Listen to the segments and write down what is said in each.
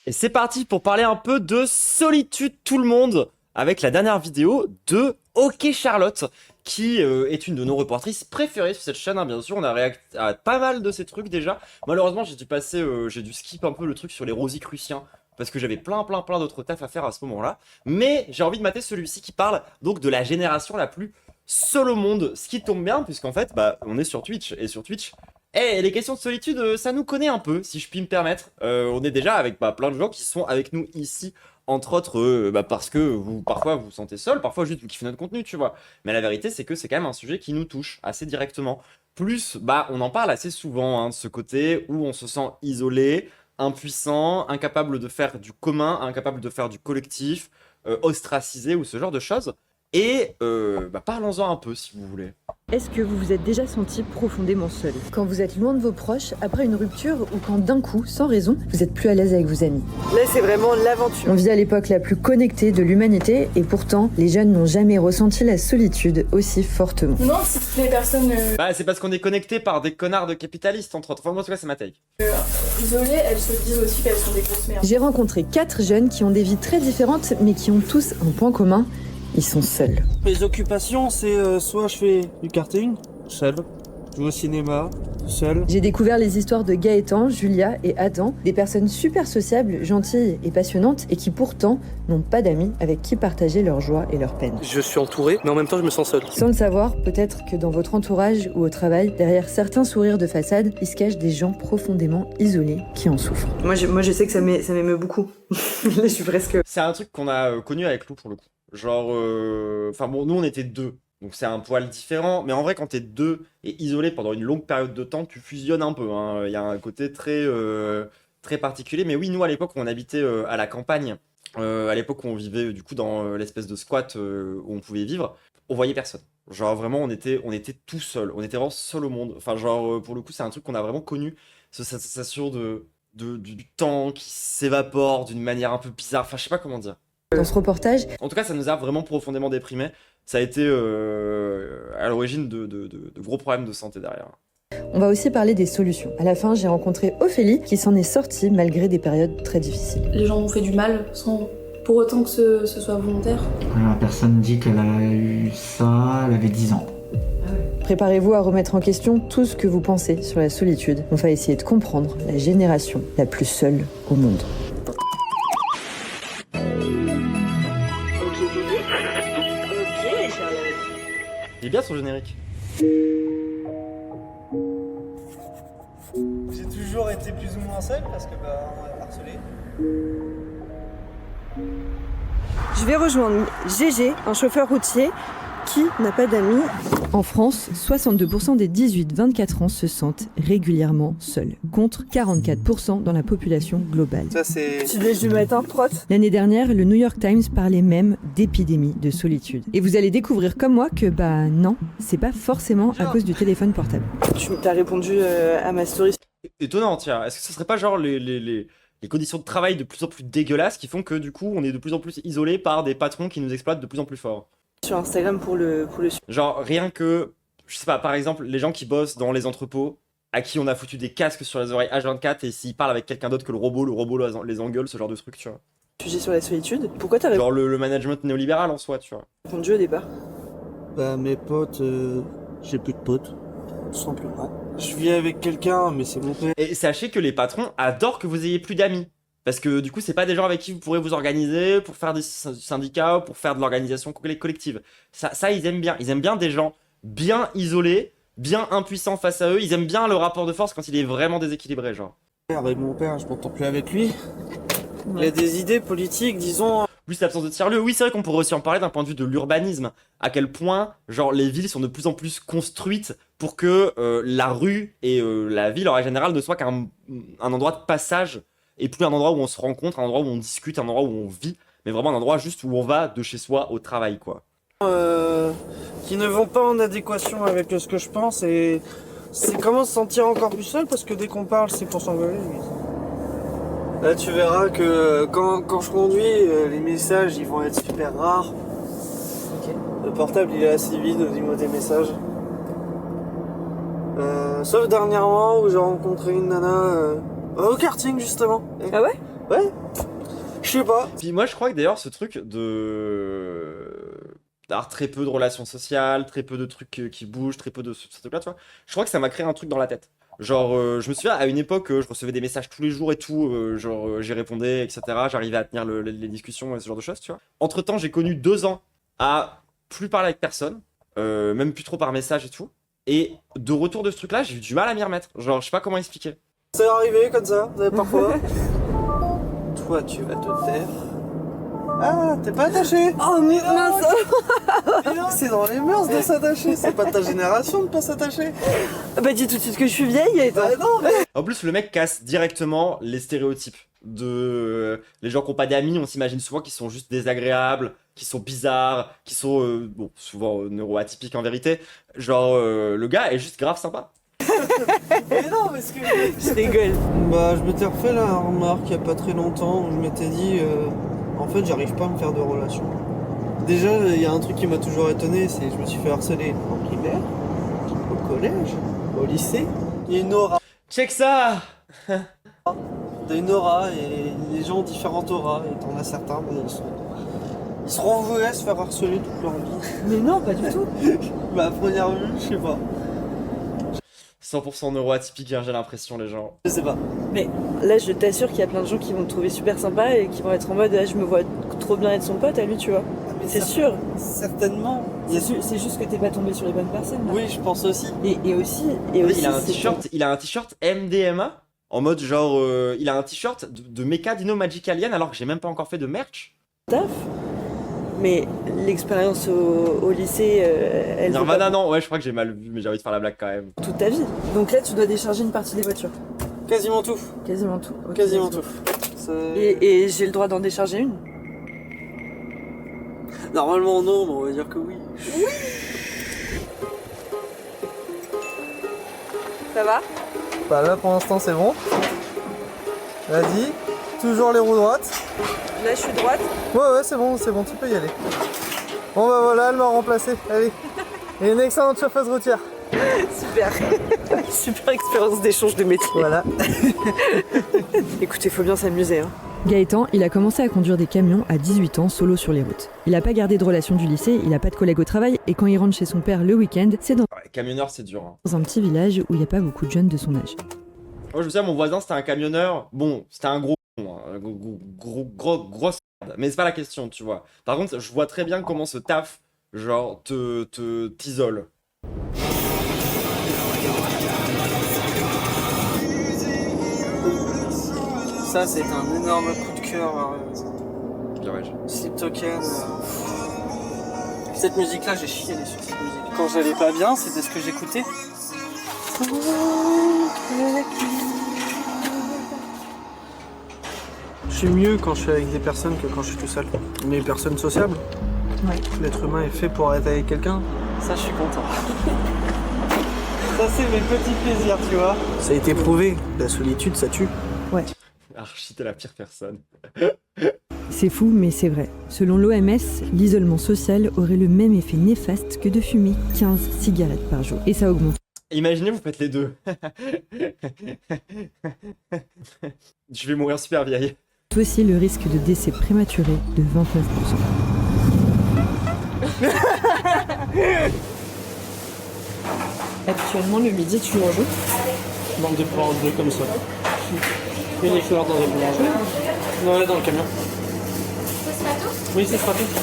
Et c'est parti pour parler un peu de solitude tout le monde avec la dernière vidéo de OK Charlotte qui est une de nos reportrices préférées sur cette chaîne, hein, bien sûr. On a réagi à pas mal de ces trucs déjà. Malheureusement j'ai dû skip un peu le truc sur les Rosicruciens parce que j'avais plein d'autres tafs à faire à ce moment-là. Mais j'ai envie de mater celui-ci qui parle donc de la génération la plus seule au monde, ce qui tombe bien puisqu'en fait on est sur Twitch et sur Twitch les questions de solitude, ça nous connaît un peu, si je puis me permettre. On est déjà avec plein de gens qui sont avec nous ici, entre autres, parce que parfois vous vous sentez seul, parfois juste vous kiffez notre contenu, tu vois. Mais la vérité, c'est que c'est quand même un sujet qui nous touche assez directement. Plus, on en parle assez souvent, hein, de ce côté où on se sent isolé, impuissant, incapable de faire du commun, incapable de faire du collectif, ostracisé ou ce genre de choses. Et parlons-en un peu, si vous voulez. Est-ce que vous vous êtes déjà senti profondément seul? Quand vous êtes loin de vos proches, après une rupture, ou quand d'un coup, sans raison, vous êtes plus à l'aise avec vos amis? Là, c'est vraiment l'aventure. On vit à l'époque la plus connectée de l'humanité, et pourtant, les jeunes n'ont jamais ressenti la solitude aussi fortement. Non, si toutes les personnes c'est parce qu'on est connecté par des connards de capitalistes, entre autres. Enfin, moi, en tout cas, c'est ma take. isolées, elles se disent aussi qu'elles sont des grosses merdes. J'ai rencontré 4 jeunes qui ont des vies très différentes, mais qui ont tous un point commun. Ils sont seuls. Mes occupations, c'est soit je fais du karting, seul, je vais au cinéma, seul. J'ai découvert les histoires de Gaëtan, Julia et Adam, des personnes super sociables, gentilles et passionnantes, et qui pourtant n'ont pas d'amis avec qui partager leur joie et leur peine. Je suis entouré, mais en même temps je me sens seul. Sans le savoir, peut-être que dans votre entourage ou au travail, derrière certains sourires de façade, il se cachent des gens profondément isolés qui en souffrent. Moi je sais que ça m'émeut beaucoup. Là je suis presque... C'est un truc qu'on a connu avec Lou pour le coup. Genre, nous on était deux, donc c'est un poil différent. Mais en vrai, quand t'es deux et isolé pendant une longue période de temps, tu fusionnes un peu, hein. Il y a un côté très particulier. Mais oui, nous à l'époque, on habitait à la campagne. À l'époque où on vivait du coup dans l'espèce de squat où on pouvait vivre, on voyait personne. Genre vraiment, on était tout seul. On était vraiment seul au monde. Enfin, genre, pour le coup, c'est un truc qu'on a vraiment connu. Cette sensation du temps qui s'évapore d'une manière un peu bizarre. Enfin, je sais pas comment dire. Dans ce reportage, En tout cas, ça nous a vraiment profondément déprimés. Ça a été à l'origine de gros problèmes de santé derrière. on va aussi parler des solutions. À la fin, j'ai rencontré Ophélie qui s'en est sortie malgré des périodes très difficiles. Les gens ont fait du mal sans pour autant que ce soit volontaire. La personne dit qu'elle a eu ça, elle avait 10 ans. Préparez-vous à remettre en question tout ce que vous pensez sur la solitude. On va essayer de comprendre la génération la plus seule au monde. Il est bien son générique. J'ai toujours été plus ou moins seul parce que on est harcelé. Je vais rejoindre GG, un chauffeur routier qui n'a pas d'amis. En France, 62% des 18-24 ans se sentent régulièrement seuls, contre 44% dans la population globale. Ça c'est... Tu déj du matin, prot. L'année dernière, le New York Times parlait même d'épidémie de solitude. Et vous allez découvrir comme moi que non, c'est pas forcément à cause du téléphone portable. Tu t'as répondu à ma story. Étonnant, tiens. Est-ce que ce serait pas genre les conditions de travail de plus en plus dégueulasses qui font que du coup on est de plus en plus isolé par des patrons qui nous exploitent de plus en plus fort? Sur Instagram pour le Genre rien que, je sais pas, par exemple les gens qui bossent dans les entrepôts, à qui on a foutu des casques sur les oreilles H24 et s'ils parlent avec quelqu'un d'autre que le robot les engueule, ce genre de truc, tu vois. sujet sur la solitude. Pourquoi t'as Genre le management néolibéral en soi, tu vois. répondu au départ? Mes potes, j'ai plus de potes, tout simplement. Je vis avec quelqu'un, mais c'est mon père. Et sachez que les patrons adorent que vous ayez plus d'amis. Parce que du coup, c'est pas des gens avec qui vous pourrez vous organiser pour faire des syndicats ou pour faire de l'organisation collective. Ça, ils aiment bien. Ils aiment bien des gens bien isolés, bien impuissants face à eux. Ils aiment bien le rapport de force quand il est vraiment déséquilibré, genre. Avec mon père, je m'entends plus avec lui. Il a des idées politiques, disons... Plus l'absence de tiers-lieux. Oui, c'est vrai qu'on pourrait aussi en parler d'un point de vue de l'urbanisme. À quel point, genre, les villes sont de plus en plus construites pour que la rue et la ville, en général, ne soient qu'un endroit de passage et plus un endroit où on se rencontre, un endroit où on discute, un endroit où on vit, mais vraiment un endroit juste où on va de chez soi au travail, quoi. Qui ne vont pas en adéquation avec ce que je pense et c'est comment se sentir encore plus seul parce que dès qu'on parle, c'est pour s'engueuler. Là, tu verras que quand je conduis, les messages ils vont être super rares. Okay. Le portable il est assez vide au niveau des messages. Sauf dernièrement où j'ai rencontré une nana au karting justement. Ah ouais? Ouais. Je sais pas. Puis moi, je crois que d'ailleurs, ce truc d'avoir très peu de relations sociales, très peu de trucs qui bougent, très peu de ce truc-là, tu vois, je crois que ça m'a créé un truc dans la tête. Genre, je me souviens, à une époque, je recevais des messages tous les jours et tout, j'y répondais, etc. J'arrivais à tenir les discussions et ce genre de choses, tu vois. Entre-temps, j'ai connu 2 ans à plus parler avec personne, même plus trop par message et tout. Et de retour de ce truc-là, j'ai eu du mal à m'y remettre. Genre, je sais pas comment expliquer. C'est arrivé comme ça, parfois. Toi, tu vas te taire. Ah, t'es pas attaché. Oh mais mince. Mais non, c'est dans les mœurs de s'attacher. C'est pas de ta génération de pas s'attacher. Bah dis tout de suite que je suis vieille et Bah non, mais... En plus, le mec casse directement les stéréotypes de les gens qui n'ont pas d'amis. On s'imagine souvent qu'ils sont juste désagréables, qu'ils sont bizarres, qu'ils sont bon, souvent neuroatypiques en vérité. Genre, le gars est juste grave sympa. Mais non, parce que... je rigole. Bah, je m'étais refait la remarque il y a pas très longtemps où je m'étais dit, en fait, j'arrive pas à me faire de relations. Déjà, il y a un truc qui m'a toujours étonné, c'est que je me suis fait harceler en primaire, au collège, au lycée. Il y a une aura. Check ça. T'as une aura et les gens ont différentes auras et t'en as certains, mais ils seront voués à se faire harceler toute leur vie. Mais non, pas du tout. Bah, à première vue, je sais pas. 100% neuroatypique, hein, j'ai l'impression, les gens. Je sais pas. Mais là, je t'assure qu'il y a plein de gens qui vont te trouver super sympa et qui vont être en mode ah, je me vois trop bien être son pote à lui, tu vois. Mais C'est sûr. Certainement. C'est juste que t'es pas tombé sur les bonnes personnes. Là. Oui, je pense aussi. Et aussi, Il a un t-shirt MDMA en mode genre, il a un t-shirt de Mecha Dino Magic Alien alors que j'ai même pas encore fait de merch. taf. Mais l'expérience au lycée, elle vaut Nirvana, pas non, ouais, je crois que j'ai mal vu, mais j'ai envie de faire la blague quand même. toute ta vie. Donc là, tu dois décharger une partie des voitures. Quasiment tout. Quasiment tout. Ok, Quasiment let's go. tout. Et j'ai le droit d'en décharger une. Normalement non, mais on va dire que oui. Ça va? Bah là pour l'instant c'est bon. Vas-y, toujours les roues droites. Là, je suis droite. Ouais c'est bon, tu peux y aller. Bon bah voilà, elle m'a remplacé, allez. Et une excellente chauffeuse routière. Super. Super expérience d'échange de métier. Voilà. Écoutez, faut bien s'amuser. Hein. Gaëtan, il a commencé à conduire des camions à 18 ans, solo sur les routes. Il n'a pas gardé de relation du lycée, il n'a pas de collègues au travail, et quand il rentre chez son père le week-end, c'est dans Ouais, camionneur, c'est dur. Hein. un petit village où il n'y a pas beaucoup de jeunes de son âge. Moi, je me souviens, mon voisin, c'était un camionneur. Bon, c'était un gros con, hein, grosse merde. Mais c'est pas la question, tu vois. Par contre, je vois très bien comment ce taf, genre, t'isole. Ça c'est un énorme coup de cœur. Bien, ouais. Sleep Token. Cette musique là, j'ai chialé sur cette musique. Quand j'allais pas bien, c'était ce que j'écoutais. Je suis mieux quand je suis avec des personnes que quand je suis tout seul. Mais personne sociable. Ouais. L'être humain est fait pour être avec quelqu'un. Ça, je suis content. Ça, c'est mes petits plaisirs, tu vois. Ça a été prouvé. La solitude, ça tue. Archie, t'es la pire personne. C'est fou, mais c'est vrai. Selon l'OMS, l'isolement social aurait le même effet néfaste que de fumer 15 cigarettes par jour. Et ça augmente. Imaginez, vous faites les deux. Je vais mourir super vieille. Aussi le risque de décès prématuré de 29%. Actuellement, le midi, tu manges où? Dans des plans en deux comme ça. Une fleur dans des plans. Ouais, dans le camion. Oui, c'est stratégique.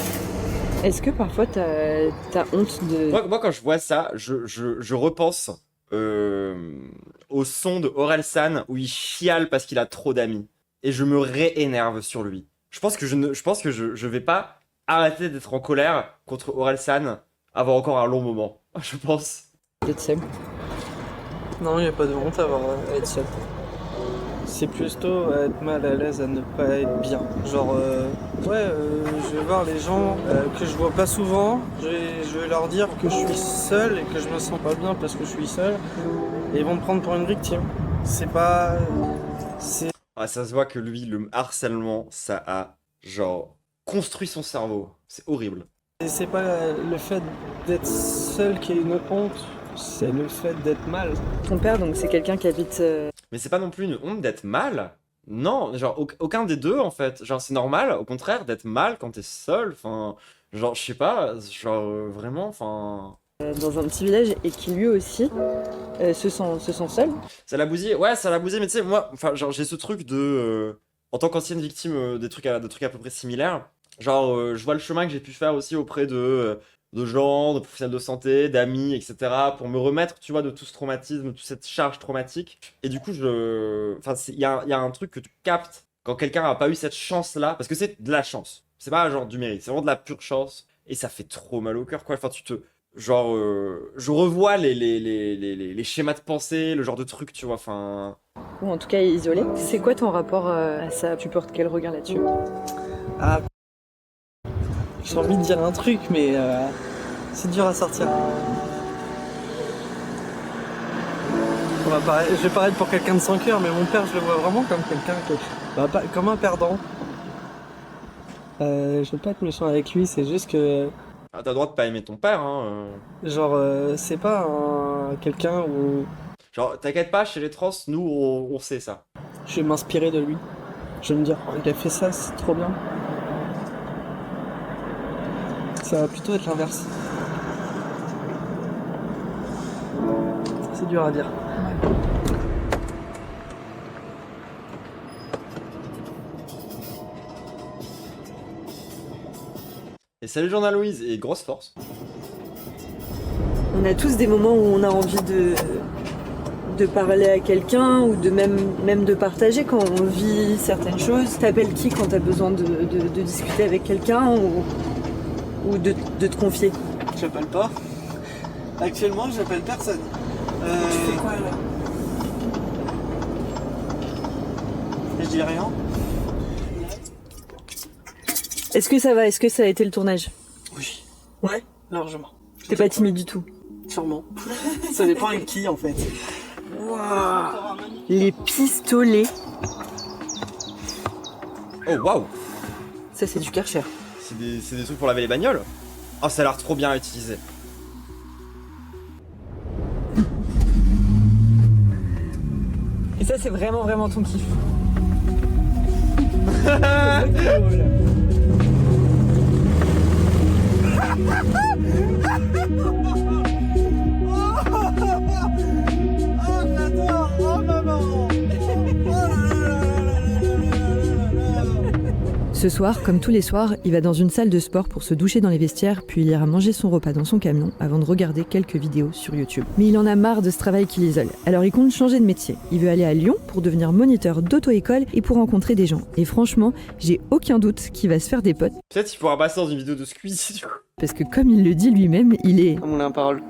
Est-ce que parfois t'as honte de... Moi, quand je vois ça, je repense au son de Orelsan où il chiale parce qu'il a trop d'amis. Et je me réénerve sur lui. Je pense que je vais pas arrêter d'être en colère contre Orelsan avant encore un long moment. Je pense. d'être seul? Non, il n'y a pas de honte à être seul. C'est plutôt à être mal à l'aise, à ne pas être bien. Genre, je vais voir les gens que je vois pas souvent, je vais leur dire que je suis seul et que je me sens pas bien parce que je suis seul. Et ils vont me prendre pour une victime. C'est pas... Ah, ça se voit que lui, le harcèlement, ça a, genre, construit son cerveau. C'est horrible. C'est pas le fait d'être seul qui est une honte, c'est le fait d'être mal. Ton père, donc c'est quelqu'un qui habite... Mais c'est pas non plus une honte d'être mal. Non, genre aucun des deux en fait. Genre c'est normal, au contraire, d'être mal quand t'es seul. Enfin, genre je sais pas, genre vraiment, enfin. Dans un petit village et qui lui aussi se sent seul. Ça l'a bousillé, ouais, ça l'a bousillé, mais tu sais, moi, enfin, genre j'ai ce truc de. En tant qu'ancienne victime de trucs à peu près similaires, genre je vois le chemin que j'ai pu faire aussi auprès de gens, de professionnels de santé, d'amis, etc. pour me remettre, tu vois, de tout ce traumatisme, de toute cette charge traumatique. Et du coup, enfin, il y a un truc que tu captes quand quelqu'un n'a pas eu cette chance-là, parce que c'est de la chance. C'est pas genre du mérite, c'est vraiment de la pure chance. Et ça fait trop mal au cœur, quoi. Enfin, tu te. Genre, je revois les schémas de pensée, le genre de truc, tu vois, enfin. Ou en tout cas isolé. C'est quoi ton rapport à ça? Tu portes quel regard là-dessus? Ah, j'ai envie de dire un truc, mais c'est dur à sortir. Je vais paraître pour quelqu'un de sans cœur, mais mon père, je le vois vraiment comme quelqu'un comme un perdant. Je veux pas être méchant avec lui, c'est juste que Ah, t'as le droit de pas aimer ton père, hein. genre c'est pas quelqu'un où Genre, t'inquiète pas, chez les trans, nous, on sait ça. je vais m'inspirer de lui. Je vais me dire, oh, il a fait ça, c'est trop bien. Ça va plutôt être l'inverse. C'est dur à dire. Et salut Journal Louise, et grosse force. On a tous des moments où on a envie de parler à quelqu'un ou de même de partager quand on vit certaines choses. T'appelles qui quand t'as besoin de discuter avec quelqu'un ou de te confier? J'appelle pas. Actuellement, j'appelle personne. Tu fais quoi là? Je dis rien. Est-ce que ça va? Est-ce que ça a été le tournage? Oui, Ouais. largement. T'es pas timide du tout? Sûrement. Ça dépend avec qui en fait. Waouh. Les pistolets. Oh, waouh! Ça c'est du Karcher. C'est des trucs pour laver les bagnoles? Oh, ça a l'air trop bien utilisé. Et ça c'est vraiment ton kiff. Ce soir, comme tous les soirs, il va dans une salle de sport pour se doucher dans les vestiaires, puis il ira manger son repas dans son camion avant de regarder quelques vidéos sur YouTube. Mais il en a marre de ce travail qui l'isole, alors il compte changer de métier. Il veut aller à Lyon pour devenir moniteur d'auto-école et pour rencontrer des gens. Et franchement, j'ai aucun doute qu'il va se faire des potes, Peut-être qu'il pourra passer dans une vidéo de Squeezie, du coup. parce que comme il le dit lui-même, il est... Un moulin à parole.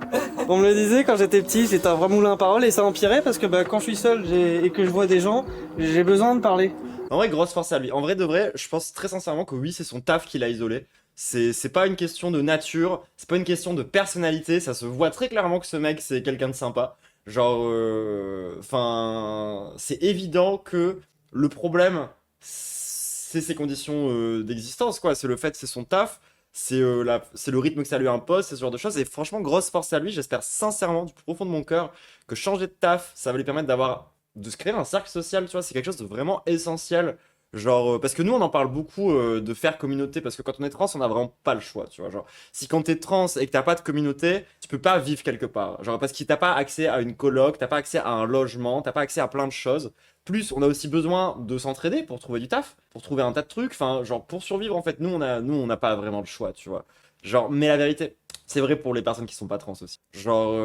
On me le disait quand j'étais petit, j'étais un vrai moulin à parole et ça empirait parce que quand je suis seul et que je vois des gens, j'ai besoin de parler. En vrai, grosse force à lui. En vrai de vrai, je pense très sincèrement que oui, c'est son taf qui l'a isolé. C'est pas une question de nature, c'est pas une question de personnalité, ça se voit très clairement que ce mec, c'est quelqu'un de sympa. Genre, enfin, c'est évident que le problème, c'est ses conditions d'existence, quoi. C'est le fait, c'est son taf, c'est le rythme que ça lui impose, c'est ce genre de choses. Et franchement, grosse force à lui. J'espère sincèrement, du plus profond de mon cœur, que changer de taf, ça va lui permettre de se créer un cercle social, tu vois. C'est quelque chose de vraiment essentiel. Genre, parce que nous, on en parle beaucoup de faire communauté, parce que quand on est trans, on n'a vraiment pas le choix, tu vois. Genre, si quand t'es trans et que t'as pas de communauté, tu peux pas vivre quelque part. Genre, parce que t'as pas accès à une coloc, t'as pas accès à un logement, t'as pas accès à plein de choses. Plus, on a aussi besoin de s'entraider pour trouver du taf, pour trouver un tas de trucs. Enfin, genre, pour survivre, en fait, nous, on n'a pas vraiment le choix, tu vois. Genre, mais la vérité, c'est vrai pour les personnes qui sont pas trans aussi. Genre,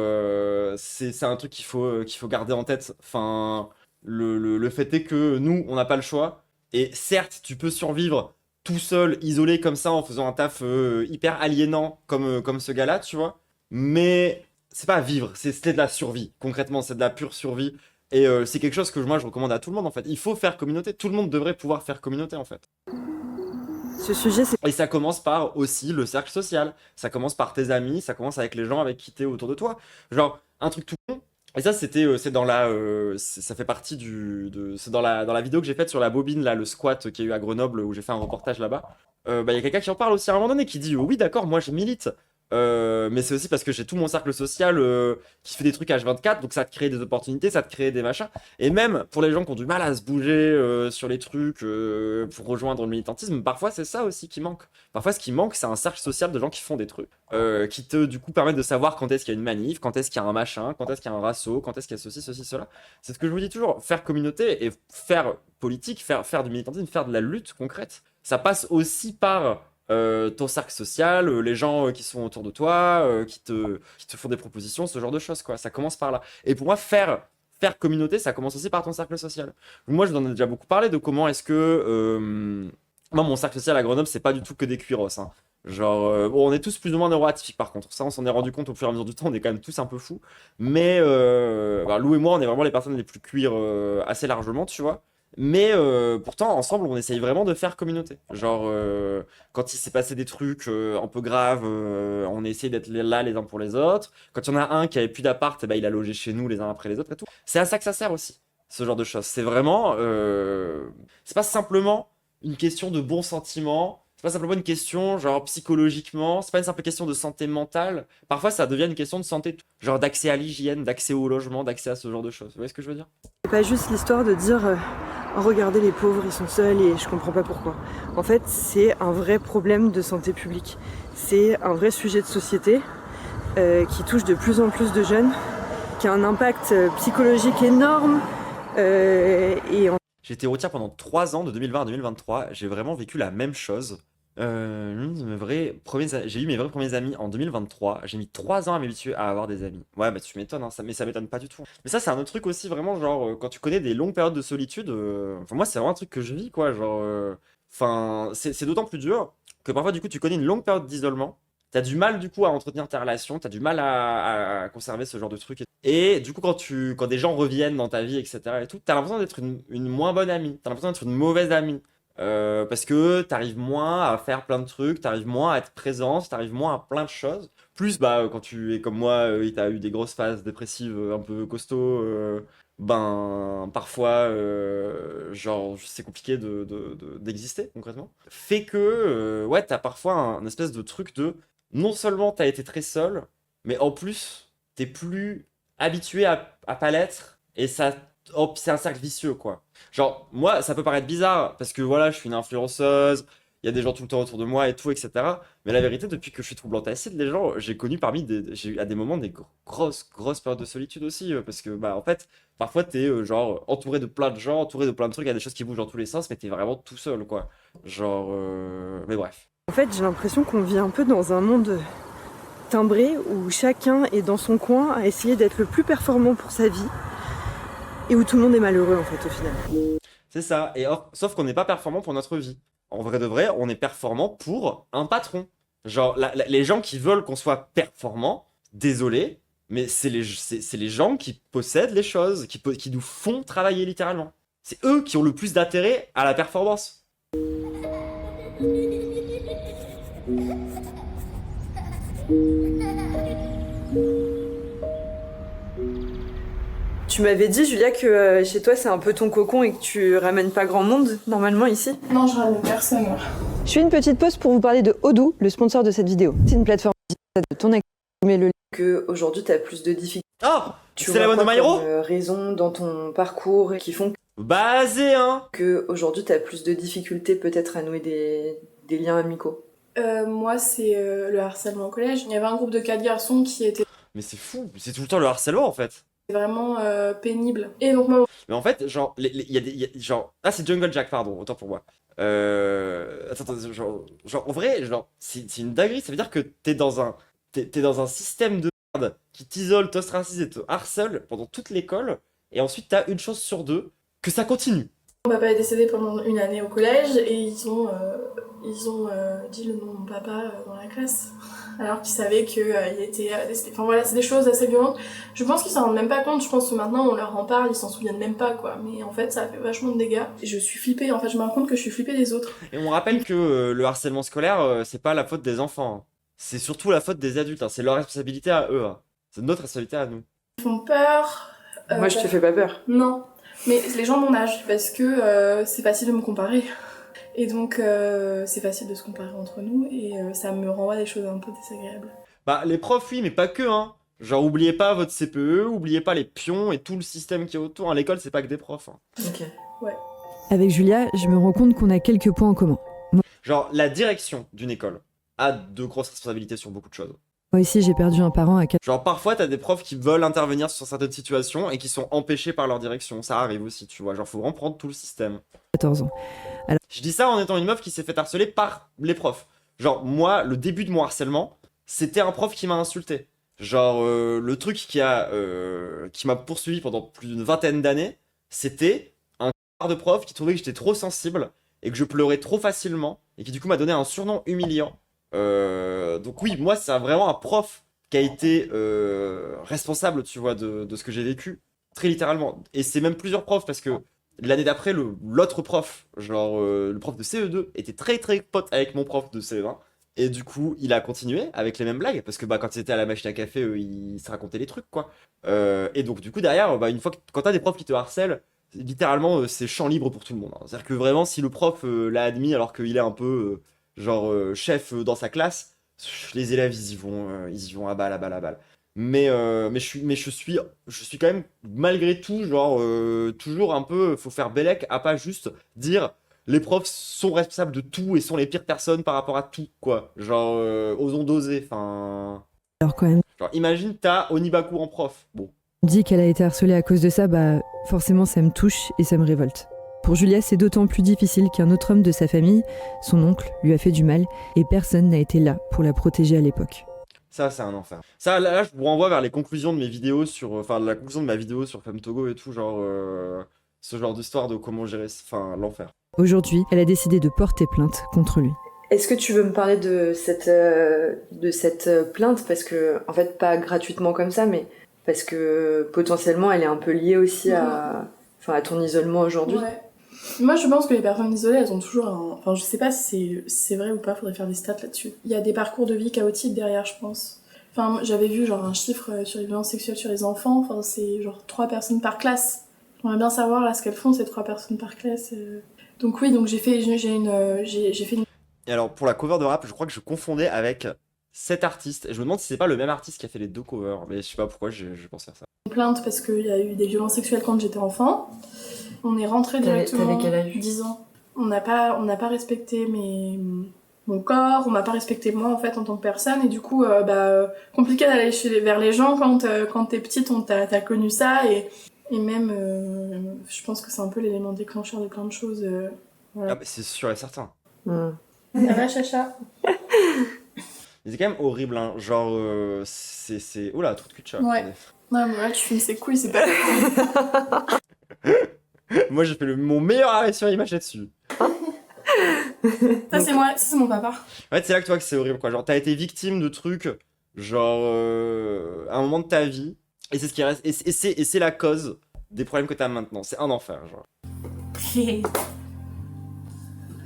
c'est un truc qu'il faut garder en tête. Enfin, le fait est que nous, on n'a pas le choix. Et certes, tu peux survivre tout seul, isolé comme ça, en faisant un taf hyper aliénant comme ce gars-là, tu vois. Mais c'est pas vivre, c'est de la survie. Concrètement, c'est de la pure survie. Et c'est quelque chose que moi, je recommande à tout le monde, en fait. Il faut faire communauté. Tout le monde devrait pouvoir faire communauté, en fait. Ce sujet c'est... Et ça commence par aussi le cercle social. Ça commence par tes amis, ça commence avec les gens avec qui t'es autour de toi. Genre, un truc tout con. Et ça, c'est dans la, ça fait partie c'est dans la vidéo que j'ai faite sur la bobine, là, le squat qu'il y a eu à Grenoble, où j'ai fait un reportage là-bas. Il y a quelqu'un qui en parle aussi à un moment donné, qui dit, oui, d'accord, moi je milite Mais c'est aussi parce que j'ai tout mon cercle social qui fait des trucs H24, donc ça te crée des opportunités, ça te crée des machins. Et même pour les gens qui ont du mal à se bouger sur les trucs pour rejoindre le militantisme, parfois c'est ça aussi qui manque. Parfois ce qui manque, c'est un cercle social de gens qui font des trucs, qui te du coup permettent de savoir quand est-ce qu'il y a une manif, quand est-ce qu'il y a un machin, quand est-ce qu'il y a un rasso, quand est-ce qu'il y a ceci, cela. C'est ce que je vous dis toujours, faire communauté et faire politique, faire du militantisme, faire de la lutte concrète. Ça passe aussi par ton cercle social, les gens qui sont autour de toi, qui te font des propositions, ce genre de choses, quoi. Ça commence par là. Et pour moi, faire communauté, ça commence aussi par ton cercle social. Moi, je vous en ai déjà beaucoup parlé de comment est-ce que... moi, mon cercle social à Grenoble, c'est pas du tout que des cuiros, hein. Genre, bon, on est tous plus ou moins neuroatypiques par contre. Ça, on s'en est rendu compte au fur et à mesure du temps, on est quand même tous un peu fous. Mais bah, Lou et moi, on est vraiment les personnes les plus cuir assez largement, tu vois. Mais pourtant, ensemble, on essaye vraiment de faire communauté. Genre, quand il s'est passé des trucs un peu graves, on essaie d'être là les uns pour les autres. Quand il y en a un qui avait plus d'appart, eh ben, il a logé chez nous les uns après les autres et tout. C'est à ça que ça sert aussi, ce genre de choses. C'est vraiment... c'est pas simplement une question de bons sentiments. C'est pas simplement une question, genre, psychologiquement. C'est pas une simple question de santé mentale. Parfois, ça devient une question de santé, genre d'accès à l'hygiène, d'accès au logement, d'accès à ce genre de choses. Vous voyez ce que je veux dire? C'est pas juste l'histoire de dire regardez les pauvres, ils sont seuls et je comprends pas pourquoi. En fait, c'est un vrai problème de santé publique. C'est un vrai sujet de société qui touche de plus en plus de jeunes, qui a un impact psychologique énorme. J'ai été routière pendant 3 ans, de 2020 à 2023. J'ai vraiment vécu la même chose. J'ai eu mes vrais premiers amis en 2023. J'ai mis 3 ans à m'habituer à avoir des amis. Ouais, bah tu m'étonnes, hein, mais ça m'étonne pas du tout. Mais ça, c'est un autre truc aussi, vraiment, genre, quand tu connais des longues périodes de solitude, enfin, moi, c'est vraiment un truc que je vis, quoi. Genre, enfin, c'est d'autant plus dur que parfois, du coup, tu connais une longue période d'isolement. T'as du mal, du coup, à entretenir tes relations, t'as du mal à conserver ce genre de truc. Et du coup, quand des gens reviennent dans ta vie, etc., et tout, t'as l'impression d'être une moins bonne amie. T'as l'impression d'être une mauvaise amie. Parce que t'arrives moins à faire plein de trucs, t'arrives moins à être présent, t'arrives moins à plein de choses. Plus, bah, quand tu es comme moi et t'as eu des grosses phases dépressives un peu costauds, ben, parfois, genre, c'est compliqué d'exister concrètement. Fait que, ouais, t'as parfois un espèce de truc de, non seulement t'as été très seul, mais en plus, t'es plus habitué à pas l'être, et ça, hop, c'est un cercle vicieux, quoi. Genre, moi, ça peut paraître bizarre, parce que voilà, je suis une influenceuse, il y a des gens tout le temps autour de moi et tout, etc. Mais la vérité, depuis que je suis troublante acide, les gens, j'ai connu j'ai eu à des moments des grosses périodes de solitude aussi, parce que, bah, en fait, parfois, t'es genre entouré de plein de gens, entouré de plein de trucs, il y a des choses qui bougent dans tous les sens, mais t'es vraiment tout seul, quoi. Genre, mais bref. En fait, j'ai l'impression qu'on vit un peu dans un monde timbré où chacun est dans son coin à essayer d'être le plus performant pour sa vie et où tout le monde est malheureux, en fait, au final. C'est ça, sauf qu'on n'est pas performant pour notre vie. En vrai de vrai, on est performant pour un patron. Genre, les gens qui veulent qu'on soit performant, désolé, mais c'est les gens qui possèdent les choses, qui nous font travailler littéralement. C'est eux qui ont le plus d'intérêt à la performance. Tu m'avais dit, Julia, que chez toi c'est un peu ton cocon et que tu ramènes pas grand monde normalement ici. Non, je ramène personne. Moi. Je fais une petite pause pour vous parler de Odoo, le sponsor de cette vidéo. C'est une plateforme de ton activité, mais le que aujourd'hui t'as plus de difficultés. Oh, c'est la bonne de Maïro raison dans ton parcours qui font Basé, hein. que aujourd'hui t'as plus de difficultés peut-être à nouer des liens amicaux. Moi, c'est le harcèlement au collège. Il y avait un groupe de 4 garçons qui étaient Mais c'est fou, c'est tout le temps le harcèlement en fait. vraiment pénible. Et donc moi, Mais en fait, genre, genre... Ah, c'est Jungle Jack, pardon, autant pour moi. Attends, genre, en vrai, genre, c'est une dinguerie, ça veut dire que t'es dans un système de merde qui t'isole, t'ostracise et te harcèle pendant toute l'école, et ensuite t'as une chance sur deux que ça continue. mon papa est décédé pendant une année au collège et ils ont dit le nom de mon papa dans la classe. Alors qu'ils savaient qu'il était décédé. Enfin voilà, c'est des choses assez violentes. Je pense qu'ils s'en rendent même pas compte, je pense que maintenant on leur en parle, ils s'en souviennent même pas quoi. Mais en fait ça a fait vachement de dégâts. Et je suis flippée, en fait je me rends compte que je suis flippée des autres. Et on rappelle que le harcèlement scolaire, c'est pas la faute des enfants, hein. C'est surtout la faute des adultes, hein. C'est leur responsabilité à eux, hein. C'est notre responsabilité à nous. Ils font peur. Moi je te fais pas peur. Non, mais les gens de mon âge, parce que c'est facile de me comparer. Et donc c'est facile de se comparer entre nous et ça me renvoie des choses un peu désagréables. Bah, les profs, oui, mais pas que, hein. Genre, oubliez pas votre CPE, oubliez pas les pions et tout le système qui est autour. À l'école, c'est pas que des profs. Hein. Ok. Avec Julia, je me rends compte qu'on a quelques points en commun. Genre, la direction d'une école a de grosses responsabilités sur beaucoup de choses. Moi aussi, j'ai perdu un parent à Genre, parfois, t'as des profs qui veulent intervenir sur certaines situations et qui sont empêchés par leur direction. Ça arrive aussi, tu vois. Genre, faut vraiment prendre tout le système. 14 ans. Je dis ça en étant une meuf qui s'est fait harceler par les profs. Genre, moi, le début de mon harcèlement, c'était un prof qui m'a insulté. Genre, le truc qui m'a poursuivi pendant plus d'une vingtaine d'années, c'était un de prof qui trouvait que j'étais trop sensible et que je pleurais trop facilement et qui du coup m'a donné un surnom humiliant. Donc oui, moi, c'est vraiment un prof qui a été responsable, tu vois, de ce que j'ai vécu, très littéralement. Et c'est même plusieurs profs parce que l'année d'après, l'autre prof, genre le prof de CE2, était très très pote avec mon prof de CE1. Et du coup, il a continué avec les mêmes blagues, parce que bah, quand il était à la machine à café, il se racontait les trucs, quoi. Et donc, du coup, derrière, bah, une fois que quand t'as des profs qui te harcèlent, littéralement, c'est champ libre pour tout le monde. Hein. C'est-à-dire que vraiment, si le prof l'a admis alors qu'il est un peu, chef dans sa classe, les élèves, ils y vont à balle, à balle, à balle. Je suis quand même, malgré tout, toujours un peu, faut faire bellec à pas juste dire les profs sont responsables de tout et sont les pires personnes par rapport à tout, quoi. Genre, osons doser, enfin... Alors quand même, Genre, imagine, t'as Onibaku en prof. Bon. on dit qu'elle a été harcelée à cause de ça, bah forcément ça me touche et ça me révolte. Pour Julia, c'est d'autant plus difficile qu'un autre homme de sa famille, son oncle, lui a fait du mal et personne n'a été là pour la protéger à l'époque. Ça, c'est un enfer. Ça, là, je vous renvoie vers les conclusions de mes vidéos sur... Enfin, la conclusion de ma vidéo sur Femme Togo et tout, ce genre d'histoire de comment gérer... Enfin, l'enfer. Aujourd'hui, elle a décidé de porter plainte contre lui. Est-ce que tu veux me parler de cette plainte? Parce que, en fait, pas gratuitement comme ça, mais parce que potentiellement, elle est un peu liée aussi à ton isolement aujourd'hui. Ouais. Moi, je pense que les personnes isolées, elles ont toujours un... Enfin, je sais pas si c'est vrai ou pas, faudrait faire des stats là-dessus. Il y a des parcours de vie chaotiques derrière, je pense. Enfin, j'avais vu genre un chiffre sur les violences sexuelles sur les enfants, enfin, c'est genre 3 personnes par classe. J'aimerais bien savoir là ce qu'elles font, ces 3 personnes par classe. Donc oui, donc j'ai fait une... Et alors, pour la cover de rap, je crois que je confondais avec cet artiste. Et je me demande si c'est pas le même artiste qui a fait les 2 covers. Mais je sais pas pourquoi je pensais à ça. plainte parce qu'il y a eu des violences sexuelles quand j'étais enfant. On est rentré directement... T'avais quel âge? 10 ans. On n'a pas respecté mon corps, on m'a pas respecté moi en fait en tant que personne et du coup compliqué d'aller vers les gens quand t'es petite, t'as connu ça et même je pense que c'est un peu l'élément déclencheur de plein de choses. Voilà. Ah, bah, c'est sûr et certain. Ça va, Chacha? Mais c'est quand même horrible, hein. Genre, c'est... Oula, trop de cul de chat. Ouais. Non, mais là, tu filmes ses couilles, c'est pas... Moi, j'ai fait mon meilleur arrêt sur image là-dessus. Ça, c'est moi, ça, c'est mon papa. En fait, c'est là que tu vois que c'est horrible, quoi. Genre, t'as été victime de trucs, genre, à un moment de ta vie, et c'est ce qui reste, et c'est la cause des problèmes que t'as maintenant. C'est un enfer, genre.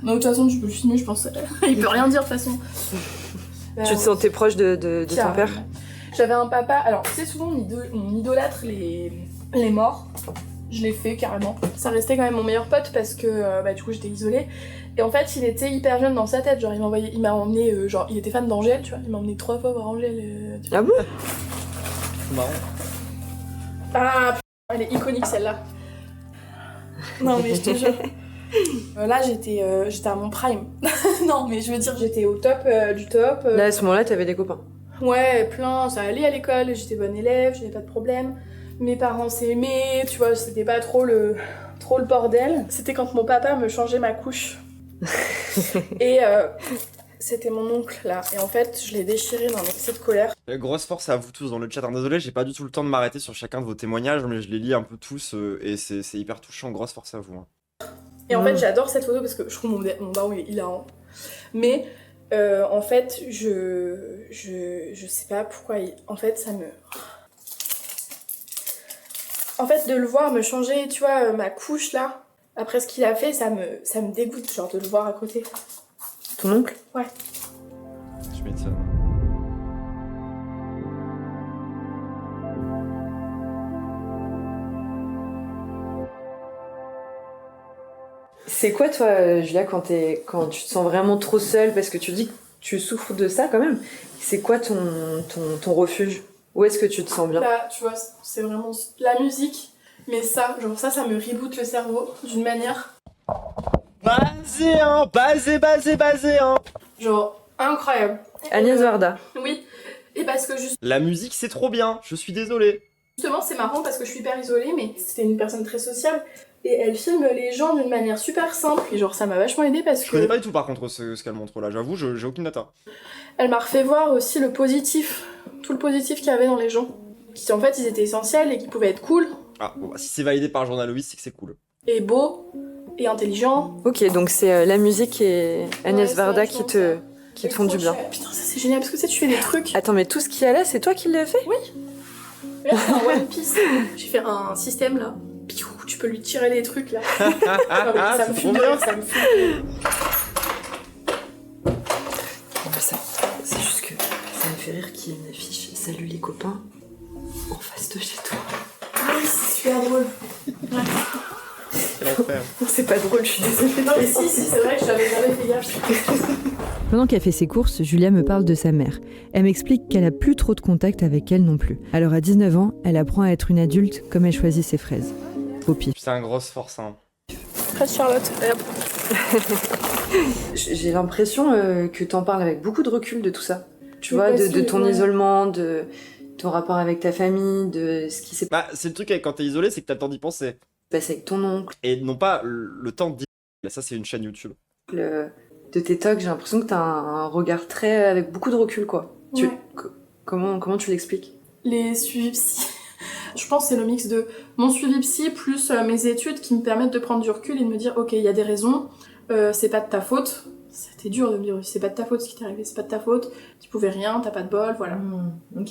Non, de toute façon, tu peux le filmer, je pense. Il peut rien dire, de toute façon. Tu te sentais proche de ton père? J'avais un papa... Alors, tu sais, souvent, on idolâtre les morts. Je l'ai fait, carrément. Ça restait quand même mon meilleur pote parce que, du coup, j'étais isolée. Et en fait, il était hyper jeune dans sa tête. Genre, il m'a emmené... il était fan d'Angèle, tu vois. Il m'a emmené 3 fois voir Angèle. Ah bon? C'est marrant. Ah, putain, elle est iconique, celle-là. Non, mais je te jure. Là, j'étais à mon prime. Non, mais je veux dire, j'étais au top du top. Là, à ce moment-là, t'avais des copains? Ouais, plein. Ça allait à l'école, j'étais bonne élève, j'avais pas de problème. Mes parents s'aimaient, tu vois, c'était pas trop le bordel. C'était quand mon papa me changeait ma couche. Et c'était mon oncle, là. Et en fait, je l'ai déchiré dans un excès de colère. Grosse force à vous tous dans le chat. Alors, désolé, j'ai pas du tout le temps de m'arrêter sur chacun de vos témoignages, mais je les lis un peu tous, et c'est hyper touchant. Grosse force à vous. Hein. Et en fait, j'adore cette photo parce que je trouve mon daron il est hilarant. Mais en fait, je sais pas pourquoi. En fait, ça me... En fait, de le voir me changer, tu vois, ma couche là, après ce qu'il a fait, ça me dégoûte, genre, de le voir à côté. Ton oncle? Ouais. Je m'étonne. C'est quoi toi, Julia, quand tu te sens vraiment trop seule parce que tu dis que tu souffres de ça quand même. C'est quoi ton refuge? Où est-ce que tu te sens bien? Là, tu vois, c'est vraiment la musique, mais ça, genre ça me reboot le cerveau d'une manière... Basé, hein, basé, hein. Genre, incroyable. Agnès Varda. Oui, et parce que La musique, c'est trop bien, je suis désolé. justement, c'est marrant parce que je suis hyper isolée, mais c'était une personne très sociable. Et elle filme les gens d'une manière super simple. Et genre, ça m'a vachement aidée parce Je connais que... pas du tout par contre ce qu'elle montre là, j'avoue, j'ai aucune data. Elle m'a refait voir aussi le positif. Tout le positif qu'il y avait dans les gens. Qui en fait, ils étaient essentiels et qui pouvaient être cool, Ah, bon, bah, si c'est validé par Journal Loïs, c'est que c'est cool. et beaux, et intelligents. Ok, donc c'est la musique et Agnès Ouais, Varda c'est qui te font du bien. Putain, ça c'est génial parce que tu sais, tu fais des trucs. Attends, mais tout ce qu'il y a là, c'est toi qui l'as fait? Là, c'est un One Piece. J'ai fait un système là. Piou, tu peux lui tirer des trucs là. Ah, mais ça me c'est fume trop de bien. rire, ça me fume de rire. C'est juste que ça me fait rire qu'il y ait une affiche « Salut les copains » en face de chez toi. Ah oui, c'est super drôle. C'est pas drôle, je suis désolée. Non mais si, c'est vrai que j'avais jamais fait gaffe. Pendant qu'elle fait ses courses, Julia me parle de sa mère. Elle m'explique qu'elle a plus trop de contact avec elle non plus. Alors à 19 ans, elle apprend à être une adulte comme elle choisit ses fraises. Au pif. C'est un gros force, hein. Fraise Charlotte. J'ai l'impression que t'en parles avec beaucoup de recul de tout ça. Tu Oui, vois, parce de que, ton ouais. isolement, de ton rapport avec ta famille, de ce qui s'est Bah, c'est le truc avec quand t'es isolé, c'est que t'as le temps d'y penser. passé avec ton oncle, Et non pas le temps d'y... Là, ça, c'est une chaîne YouTube. de tes tocs. J'ai l'impression que t'as un regard très avec beaucoup de recul, quoi. Ouais. Comment tu l'expliques? Les suivis psy. Je pense que c'est le mix de mon suivi psy plus mes études qui me permettent de prendre du recul et de me dire ok, il y a des raisons, c'est pas de ta faute. C'était dur de me dire c'est pas de ta faute ce qui t'est arrivé, c'est pas de ta faute, tu pouvais rien, t'as pas de bol, voilà. Ok.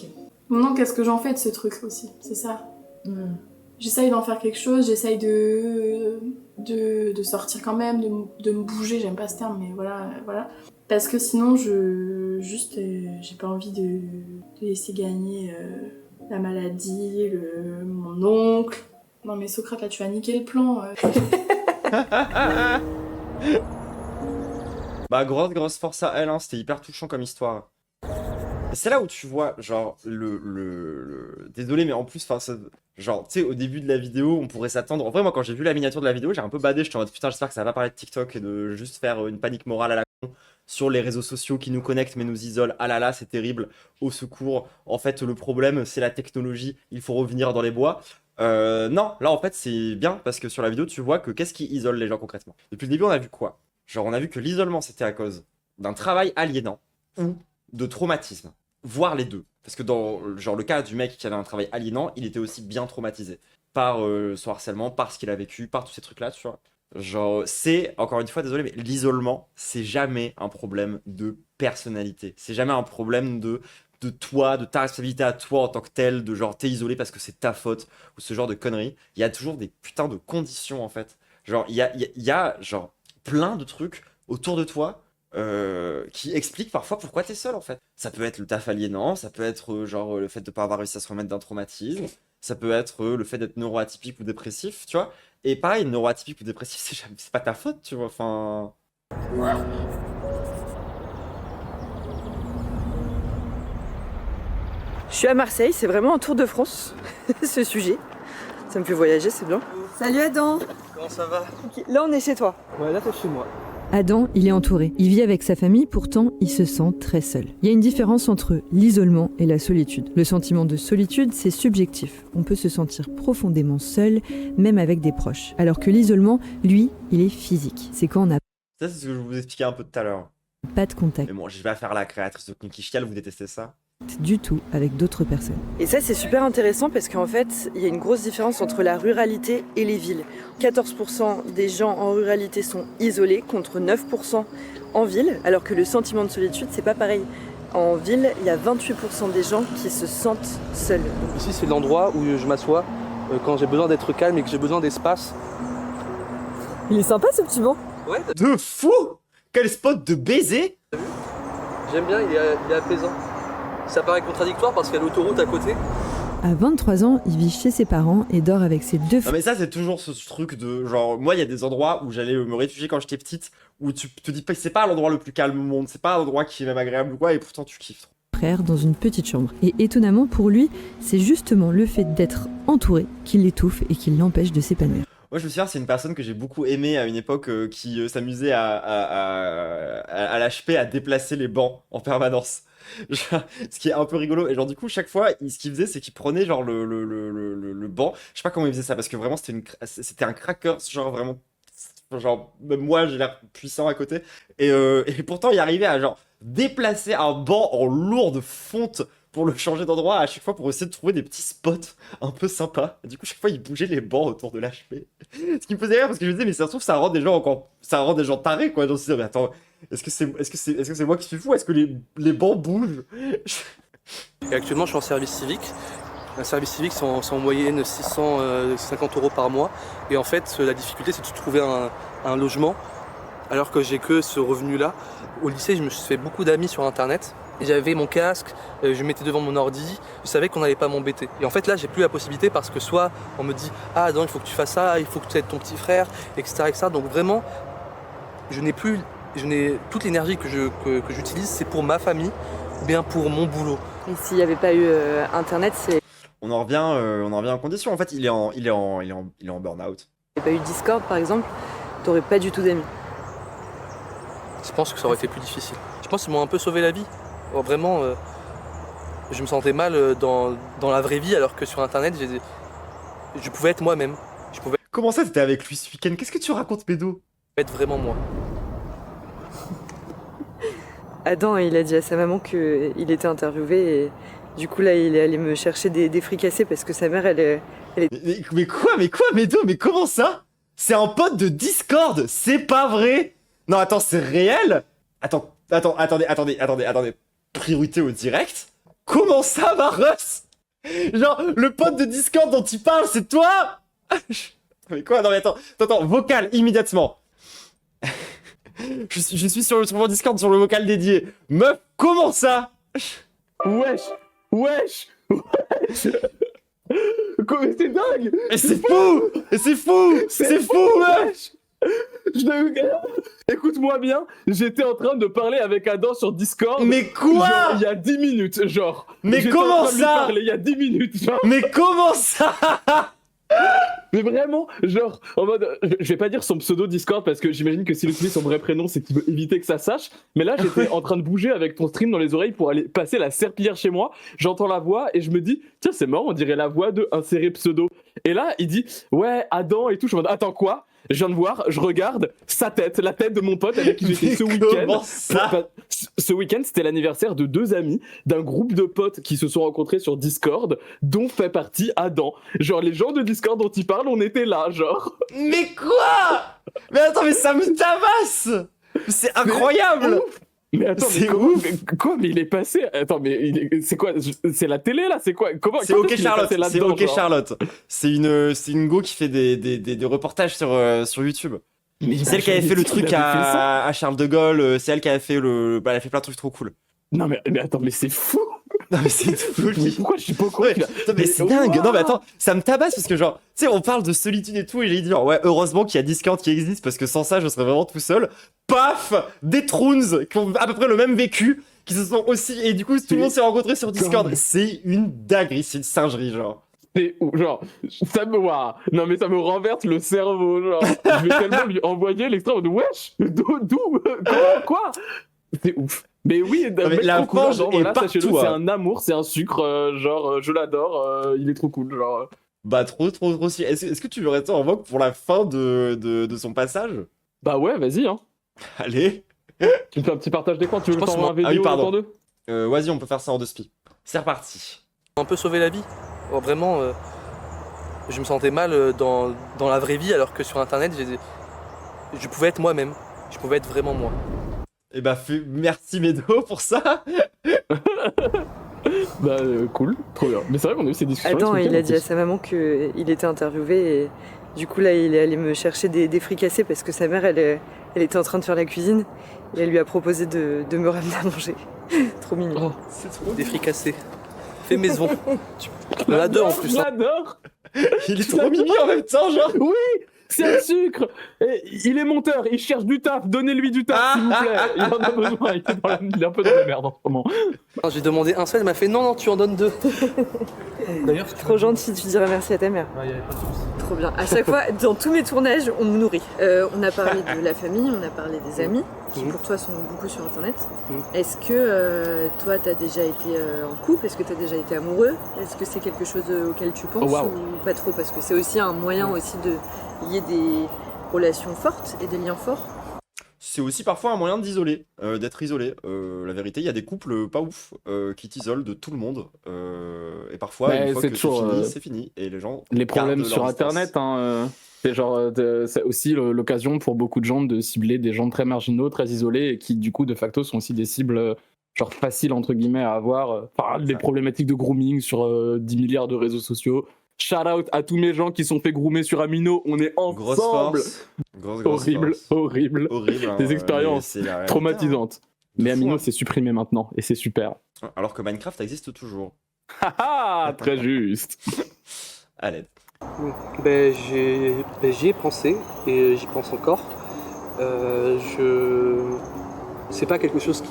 Maintenant, qu'est-ce que j'en fais de ce truc aussi? C'est ça. J'essaye d'en faire quelque chose, j'essaye de sortir quand même, de me bouger, j'aime pas ce terme, mais voilà. Parce que sinon, j'ai pas envie de laisser gagner la maladie, mon oncle. Non mais Socrate, là, tu vas niquer le plan. Bah, grosse force à elle, hein. C'était hyper touchant comme histoire. C'est là où tu vois, genre, Désolé, mais en plus, enfin, genre, tu sais, au début de la vidéo, on pourrait s'attendre... En vrai, moi, quand j'ai vu la miniature de la vidéo, j'ai un peu badé. J'étais en mode, putain, j'espère que ça va pas parler de TikTok et de juste faire une panique morale à la con sur les réseaux sociaux qui nous connectent mais nous isolent. Ah là là, c'est terrible. Au secours. En fait, le problème, c'est la technologie. Il faut revenir dans les bois. Non, là, en fait, c'est bien parce que sur la vidéo, tu vois que qu'est-ce qui isole les gens concrètement. Depuis le début, on a vu quoi? Genre, on a vu que l'isolement, c'était à cause d'un travail aliénant ou de traumatisme. Voire les deux. Parce que dans genre, le cas du mec qui avait un travail aliénant, il était aussi bien traumatisé. Par son harcèlement, par ce qu'il a vécu, par tous ces trucs-là, tu vois. Genre, c'est, encore une fois, désolé, mais l'isolement, c'est jamais un problème de personnalité. C'est jamais un problème de toi, de ta responsabilité à toi en tant que tel, de genre, t'es isolé parce que c'est ta faute, ou ce genre de conneries. Il y a toujours des putains de conditions, en fait. Genre, il y a genre, plein de trucs autour de toi qui explique parfois pourquoi t'es seul en fait. Ça peut être le taf aliénant, ça peut être genre le fait de pas avoir réussi à se remettre d'un traumatisme, ça peut être le fait d'être neuroatypique ou dépressif, tu vois. Et pareil, neuroatypique ou dépressif, c'est pas ta faute, tu vois, enfin... Je suis à Marseille, c'est vraiment un tour de France, ce sujet. Ça me fait voyager, c'est bien. Salut Adam. Comment ça va? Ok, là on est chez toi. Ouais, là t'es chez moi. Adam, il est entouré. Il vit avec sa famille, pourtant, il se sent très seul. Il y a une différence entre l'isolement et la solitude. Le sentiment de solitude, c'est subjectif. On peut se sentir profondément seul, même avec des proches. Alors que l'isolement, lui, il est physique. C'est quand on n'a Ça, c'est ce que je vous expliquais un peu tout à l'heure. pas de contact Mais bon, je vais faire la créatrice de contenu qui chiale, vous détestez ça? du tout avec d'autres personnes. Et ça c'est super intéressant parce qu'en fait, il y a une grosse différence entre la ruralité et les villes. 14% des gens en ruralité sont isolés contre 9% en ville, alors que le sentiment de solitude, c'est pas pareil. En ville, il y a 28% des gens qui se sentent seuls. Ici, c'est l'endroit où je m'assois quand j'ai besoin d'être calme et que j'ai besoin d'espace. Il est sympa ce petit banc. Ouais, De fou! Quel spot de baiser! j'aime bien, il est apaisant. Ça paraît contradictoire parce qu'il y a l'autoroute à côté, À 23 ans, il vit chez ses parents et dort avec ses 2 Non mais ça c'est toujours ce truc de genre moi il y a des endroits où j'allais me réfugier quand j'étais petite où tu te dis pas c'est pas l'endroit le plus calme au monde, c'est pas un endroit qui est même agréable ou quoi et pourtant tu kiffes trop. frères dans une petite chambre. Et étonnamment pour lui, c'est justement le fait d'être entouré qui l'étouffe et qui l'empêche de s'épanouir. Moi je me souviens c'est une personne que j'ai beaucoup aimé à une époque qui s'amusait à l'HP à déplacer les bancs en permanence. Genre, ce qui est un peu rigolo et genre du coup chaque fois ce qu'il faisait c'est qu'il prenait genre le banc, je sais pas comment il faisait ça parce que vraiment c'était un cracker genre vraiment genre même moi j'ai l'air puissant à côté et pourtant il arrivait à genre déplacer un banc en lourde fonte pour le changer d'endroit à chaque fois pour essayer de trouver des petits spots un peu sympas. Et du coup chaque fois il bougeait les bancs autour de l'HP. Ce qui me faisait rire parce que je me disais mais ça se trouve ça rend des gens tarés quoi. Donc je me disais mais attends est-ce que c'est moi qui suis fou? Est-ce que les bancs bougent? Et actuellement, je suis en service civique. Un service civique, c'est en moyenne 650 € par mois. Et en fait, la difficulté, c'est de trouver un logement, alors que j'ai que ce revenu-là. Au lycée, je me suis fait beaucoup d'amis sur Internet. J'avais mon casque, je me mettais devant mon ordi, je savais qu'on n'allait pas m'embêter. Et en fait, là, j'ai plus la possibilité parce que soit on me dit « Ah, non, il faut que tu fasses ça, il faut que tu aides ton petit frère, etc. etc. » Donc vraiment, je n'ai toute l'énergie que j'utilise, c'est pour ma famille ou bien pour mon boulot. Et s'il n'y avait pas eu Internet, s'il n'y On en revient en condition. En fait, il est en burn-out. avait pas eu Discord par exemple, t'aurais pas du tout d'amis. Je pense que ça aurait été plus difficile. Je pense qu'ils m'ont un peu sauvé la vie. Alors, vraiment, je me sentais mal dans la vraie vie, alors que sur Internet, je pouvais être moi-même. Je pouvais Comment ça t'étais avec lui ce week-end? Qu'est-ce que tu racontes Bédo? être vraiment moi. Adam, il a dit à sa maman qu'il était interviewé et du coup là il est allé me chercher des fricassés parce que sa mère Mais quoi Bédo? Mais comment ça? C'est un pote de Discord? C'est pas vrai? Non attends c'est réel? Attendez. Priorité au direct? Comment ça Maros? Genre le pote de Discord dont tu parles c'est toi? Mais quoi? Non mais attends, vocal immédiatement. Je suis sur mon Discord sur le vocal dédié. Meuf, comment ça? Wesh. Mais c'est dingue. Et c'est fou, meuf. Écoute-moi bien, j'étais en train de parler avec Adam sur Discord. Mais quoi? Genre, il y a 10 minutes, genre. Mais J'étais comment en train de lui ça? parler il y a 10 minutes, genre. Mais comment ça? Mais vraiment, genre, en mode, je vais pas dire son pseudo Discord parce que j'imagine que s'il utilise son vrai prénom, c'est qu'il veut éviter que ça sache. Mais là, j'étais en train de bouger avec ton stream dans les oreilles pour aller passer la serpillière chez moi. J'entends la voix et je me dis, tiens, c'est marrant, on dirait la voix de insérer pseudo. Et là, il dit, ouais, Adam et tout. Je me dis, attends, quoi? Je viens de voir, je regarde sa tête, la tête de mon pote avec qui j'étais ce week-end. Comment ça? Ce week-end, c'était l'anniversaire de 2 amis d'un groupe de potes qui se sont rencontrés sur Discord, dont fait partie Adam. Genre, les gens de Discord dont il parle, on était là, genre. Mais quoi? Mais attends, mais ça me tabasse! C'est incroyable! Ouf. Mais attends, C'est mais comment, ouf. quoi, mais il est passé. Attends, mais c'est quoi? C'est la télé là? C'est quoi? Comment? C'est quand OK est-ce qu'il est Charlotte, passé c'est là-dedans, OK genre Charlotte. C'est une go qui fait des reportages sur YouTube. Mais C'est elle qui avait fait le truc il avait fait ça. à Charles de Gaulle, c'est elle qui avait fait elle a fait plein de trucs trop cool. Non mais attends, mais c'est fou. Non mais c'est fou. Mais pourquoi je suis pas au courant Ouais, qu'il a- putain, mais c'est dingue. Non mais attends, ça me tabasse parce que genre, tu sais, on parle de solitude et tout et j'ai dit genre, ouais, heureusement qu'il y a Discord qui existe parce que sans ça, je serais vraiment tout seul. Paf, des Troons qui ont à peu près le même vécu, qui se sont aussi et du coup tout le monde s'est rencontré sur Discord. dingue. C'est une dinguerie, c'est une singerie genre. C'est genre, ça me waouh. Non mais ça me renverse le cerveau, genre. Je vais tellement lui envoyer l'extrait de wesh, d'où, quoi? C'est ouf. Mais oui, mais mec, la trop cool, fange genre, est voilà, sachez-le, partout, c'est hein. un amour, c'est un sucre, genre, je l'adore, il est trop cool, genre. Bah trop si. Est-ce que tu veux rester en vogue pour la fin de son passage? Bah ouais, vas-y, hein. Allez. Tu me fais un petit partage d'écran, tu veux Je que je pense t'envoie un que- Ah oui, vidéo pardon. autour d'eux? Vas-y, on peut faire ça en 2 spi. C'est reparti. Un peu sauvé la vie. Alors, vraiment, je me sentais mal dans la vraie vie, alors que sur Internet, je pouvais être moi-même. Je pouvais être vraiment moi. Et bah merci Médo pour ça. Bah cool, trop bien. Mais c'est vrai qu'on a eu ces discussions. Adam, ce week-end, il a en dit plus. à sa maman qu'il était interviewé et du coup là il est allé me chercher des fricassés parce que sa mère elle était en train de faire la cuisine et elle lui a proposé de me ramener à manger. Trop mignon. Oh, C'est trop Des fricassés. fait maison. On a deux en plus. hein. J'adore. Il est trop mimi en même temps, genre. Oui, c'est le sucre. Et il est monteur, il cherche du taf. Donnez-lui du taf, s'il vous plaît. Il en a besoin. Il est un peu dans la merde en ce moment. J'ai demandé un seul, elle m'a fait non, tu en donnes deux. D'ailleurs, si tu Trop gentil, tu diras merci à ta mère. Ouais, y avait pas de souci. Trop bien. À chaque fois, dans tous mes tournages, on me nourrit. On a parlé de la famille, on a parlé des amis, qui pour toi sont beaucoup sur Internet. Est-ce que toi, t'as déjà été en couple? Est-ce que t'as déjà été amoureux? Est-ce que c'est quelque chose auquel tu penses ou pas trop? Parce que c'est aussi un moyen aussi de lier des relations fortes et des liens forts. C'est aussi parfois un moyen d'isoler, d'être isolé. La vérité, il y a des couples pas ouf qui t'isolent de tout le monde. Et parfois, Ouais, une fois c'est que toujours, c'est fini, c'est fini. Et les gens Les problèmes gardent sur leur distance. Internet, hein, c'est genre c'est aussi l'occasion pour beaucoup de gens de cibler des gens très marginaux, très isolés, et qui du coup de facto sont aussi des cibles genre faciles entre guillemets à avoir. Les problématiques de grooming sur 10 milliards de réseaux sociaux. Shout out à tous mes gens qui sont fait groomer sur Amino, on est Grosse ensemble. force. Grosse Horrible, force. horrible, Horrible. hein, Des expériences mais c'est la réalité, traumatisantes. De Mais fou, Amino hein. c'est supprimé maintenant et c'est super. Alors que Minecraft existe toujours. Ah, très juste. À l'aide. J'y ai pensé et j'y pense encore. C'est pas quelque chose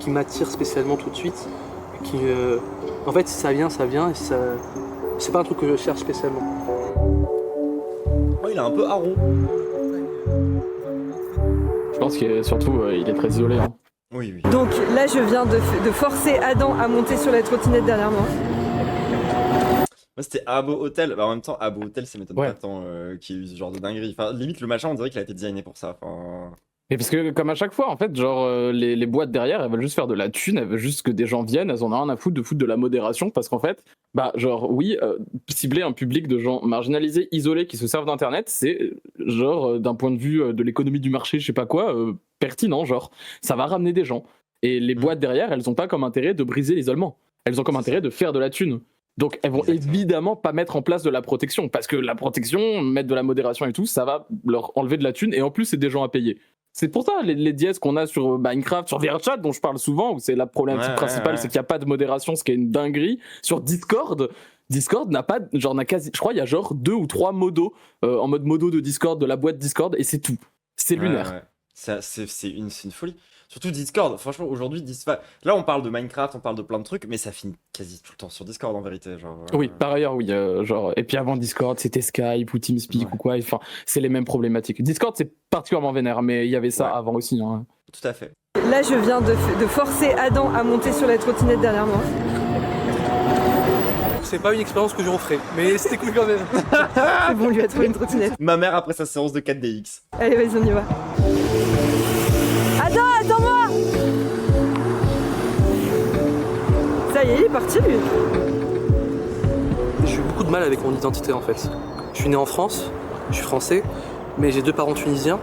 qui m'attire spécialement tout de suite. En fait, si ça vient et ça. C'est pas un truc que je cherche spécialement. Oh, il a un peu harron. Je pense que surtout il est très isolé. Hein. Oui, oui. Donc là, je viens de forcer Adam à monter sur la trottinette derrière moi. Moi, c'était Abo Hotel. Bah, en même temps, Abo Hotel, ça m'étonne Ouais. pas tant qu'il y ait eu ce genre de dinguerie. Enfin, limite, le machin, on dirait qu'il a été designé pour ça. Enfin... Et parce que comme à chaque fois, en fait, genre les boîtes derrière, elles veulent juste faire de la thune, elles veulent juste que des gens viennent, elles en ont rien à foutre de la modération, parce qu'en fait, bah genre oui, cibler un public de gens marginalisés, isolés, qui se servent d'internet, c'est genre d'un point de vue de l'économie du marché, je sais pas quoi, pertinent, genre ça va ramener des gens. Et les boîtes derrière, elles ont pas comme intérêt de briser l'isolement, elles ont comme intérêt de faire de la thune. Donc elles vont Exactement. évidemment pas mettre en place de la protection, parce que la protection, mettre de la modération et tout, ça va leur enlever de la thune, et en plus c'est des gens à payer. C'est pour ça les dièses qu'on a sur Minecraft, sur VRChat dont je parle souvent, où c'est la problématique principale, c'est qu'il n'y a pas de modération, ce qui est une dinguerie. Sur Discord n'a pas, genre n'a quasi, je crois il y a genre 2 ou 3 modos en mode modo de Discord, de la boîte Discord, et c'est tout. C'est lunaire. Ouais. C'est une folie. Surtout Discord, franchement, aujourd'hui, là on parle de Minecraft, on parle de plein de trucs, mais ça finit quasi tout le temps sur Discord en vérité. Genre, Oui, par ailleurs, oui, genre, et puis avant Discord, c'était Skype ou TeamSpeak ou quoi, enfin, c'est les mêmes problématiques. Discord, c'est particulièrement vénère, mais il y avait ça avant aussi. Hein. Tout à fait. Là, je viens de forcer Adam à monter sur la trottinette derrière moi. C'est pas une expérience que je referai, mais c'était cool quand même. C'est bon, lui a trouvé une trottinette. Ma mère après sa séance de 4DX. Allez, vas-y, on y va. Adam, attends-moi! Ça y est, il est parti, lui. J'ai eu beaucoup de mal avec mon identité en fait. Je suis né en France, je suis français, mais j'ai 2 parents tunisiens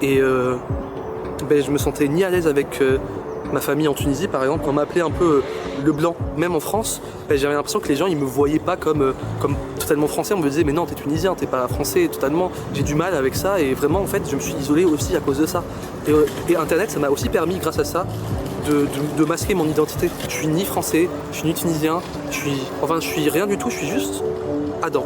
et je me sentais ni à l'aise avec ma famille en Tunisie par exemple. Quand on m'appelait un peu le blanc, même en France, j'avais l'impression que les gens ils me voyaient pas comme totalement français. On me disait mais non, t'es tunisien, t'es pas français totalement. J'ai du mal avec ça et vraiment en fait je me suis isolé aussi à cause de ça. Et Internet ça m'a aussi permis grâce à ça de masquer mon identité. Je suis ni français, je suis ni tunisien, je suis rien du tout, je suis juste Adam.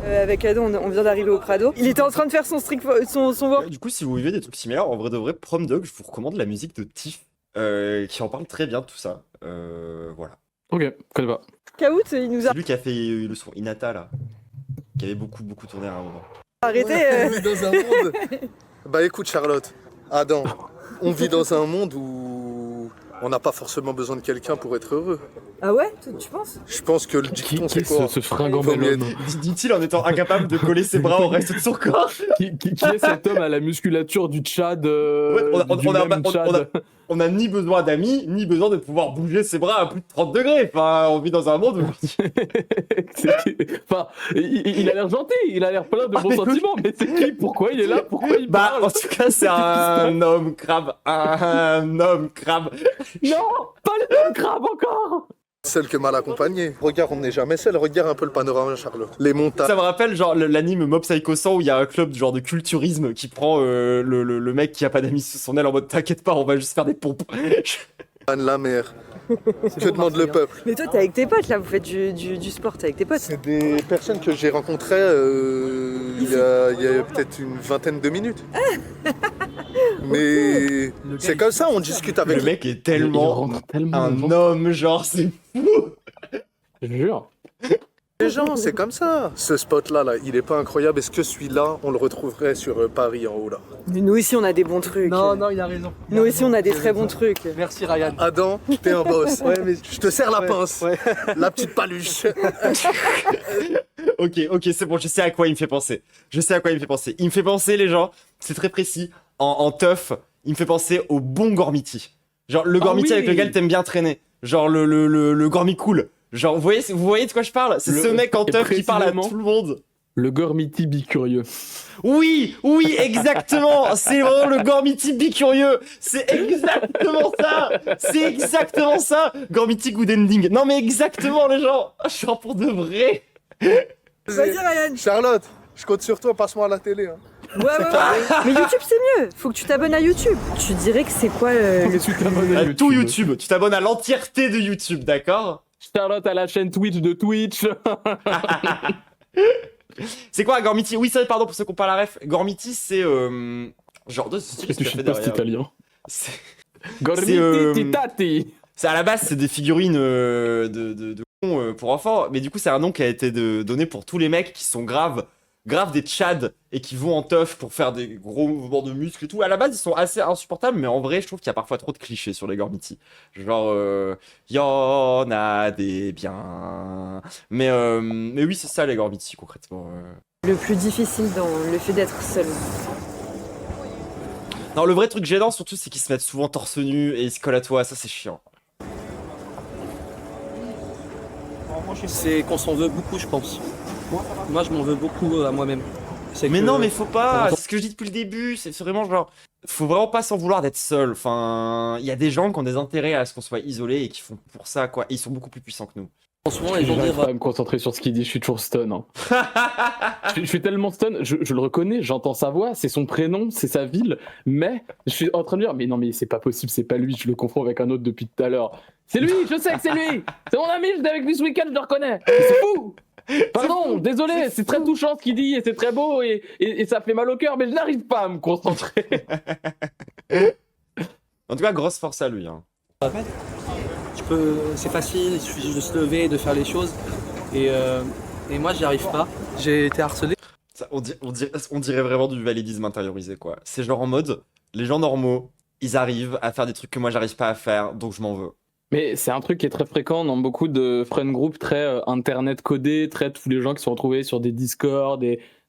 Avec Adam, on vient d'arriver au Prado. Il était en train de faire son work. Du coup, si vous vivez des trucs similaires, en vrai de vrai, Prom Dog, je vous recommande la musique de Tiff, qui en parle très bien de tout ça. Voilà. Ok, connais pas. Kaout, il nous a C'est lui qui a fait le son Inata là, qui avait beaucoup tourné à un moment. arrêté. On vit dans un monde. Bah écoute Charlotte, Adam, on vit dans un monde où on n'a pas forcément besoin de quelqu'un pour être heureux. Ah ouais, tu penses? Je pense que le dicton c'est quoi ce fringant Faut bel mieux homme Dit-il en étant incapable de coller ses bras au reste de son corps. qui est cet homme à la musculature du Tchad, On a ni besoin d'amis, ni besoin de pouvoir bouger ses bras à plus de 30 degrés. Enfin, on vit dans un monde où... Enfin, il a l'air gentil, il a l'air plein de bons sentiments, mais c'est qui? Pourquoi il est là? Pourquoi il Bah, parle? en tout cas, c'est un homme crabe. Un homme crabe. Non, pas le même crabe encore. Seul que mal accompagné. Regarde, on n'est jamais seul. Regarde un peu le panorama, Charlotte. Les montagnes. Ça me rappelle genre l'anime Mob Psycho 100 où il y a un club genre de culturisme qui prend le mec qui a pas d'amis sous son aile en mode t'inquiète pas, on va juste faire des pompes. Anne la mère. Que demande le peuple? Mais toi, t'es avec tes potes là, vous faites du sport, t'es avec tes potes. C'est des personnes que j'ai rencontrées il y a peut-être une vingtaine de minutes. Mais c'est comme ça, on discute avec Le mec est Il tellement rentre tellement un dedans. homme, genre, c'est fou. Je te jure. les gens, c'est comme ça. Ce spot-là, il est pas incroyable. Est-ce que celui-là, on le retrouverait sur Paris en haut là? Mais nous aussi, on a des bons trucs. Non, il a raison. Nous aussi, on a des très bons trucs. Merci Ryan. Adam, t'es un boss. Ouais, mais Je te serre la pince. ouais. La petite paluche. Ok, c'est bon, je sais à quoi il me fait penser. Il me fait penser, les gens, c'est très précis, en teuf, il me fait penser au bon Gormiti. Genre le Gormiti oui. avec lequel t'aimes bien traîner. Genre le Gormi cool. Genre, vous voyez de quoi je parle? C'est ce mec en et teuf qui parle à précisément- tout le monde. Le Gormiti bicurieux. Oui, exactement. C'est vraiment le Gormiti bicurieux. C'est exactement ça. Gormiti good ending. Non mais exactement, les gens. Genre pour de vrai. Vas-y, Ryan. Charlotte, je compte sur toi, passe-moi à la télé. Hein. Ouais. Mais YouTube, c'est mieux. Faut que tu t'abonnes à YouTube. Tu dirais que c'est quoi le Tu t'abonnes à Tout YouTube. Tu t'abonnes à l'entièreté de YouTube, d'accord? Charlotte à la chaîne Twitch de Twitch. C'est quoi Gormiti? Oui, c'est vrai, pardon pour ceux qui ont pas la ref. Gormiti, c'est genre de Est-ce que tu chies pas cet italien? C'est Gormiti titati. à la base, c'est des figurines de cons pour enfants, mais du coup, c'est un nom qui a été donné pour tous les mecs qui sont grave des tchads et qui vont en teuf pour faire des gros mouvements de muscles et tout. À la base, ils sont assez insupportables, mais en vrai, je trouve qu'il y a parfois trop de clichés sur les Gormiti. Genre, y'en a des biens. Mais oui, c'est ça les Gormiti concrètement. Le plus difficile dans le fait d'être seul. Non, le vrai truc gênant surtout, c'est qu'ils se mettent souvent torse nu et ils se collent à toi. Ça, c'est chiant. C'est qu'on s'en veut beaucoup, je pense. Moi, je m'en veux beaucoup à moi-même. C'est Mais que- non, mais faut pas. C'est ce que je dis depuis le début. C'est vraiment genre, faut vraiment pas s'en vouloir d'être seul. Enfin, il y a des gens qui ont des intérêts à ce qu'on soit isolé et qui font pour ça quoi. Et ils sont beaucoup plus puissants que nous. Souvent, les gens J'arrive disent pas à me concentrer sur ce qu'il dit, je suis toujours stun. Hein. Je suis tellement stun, je le reconnais, j'entends sa voix, c'est son prénom, c'est sa ville, mais je suis en train de dire, mais non, mais c'est pas possible, c'est pas lui, je le confonds avec un autre depuis tout à l'heure. C'est lui, je sais que c'est lui, c'est mon ami, j'étais avec lui ce week-end, je le reconnais. Mais c'est fou. Pardon, désolé, c'est très touchant ce qu'il dit et c'est très beau et ça fait mal au cœur, mais je n'arrive pas à me concentrer. En tout cas, grosse force à lui. Hein. c'est facile, il suffit juste de se lever et de faire les choses. Et moi, j'y arrive pas. J'ai été harcelé. Ça, on dirait vraiment du validisme intériorisé quoi. C'est genre en mode, les gens normaux, ils arrivent à faire des trucs que moi j'arrive pas à faire, donc je m'en veux. Mais c'est un truc qui est très fréquent dans beaucoup de friend groups très internet codés, très tous les gens qui sont retrouvés sur des Discord,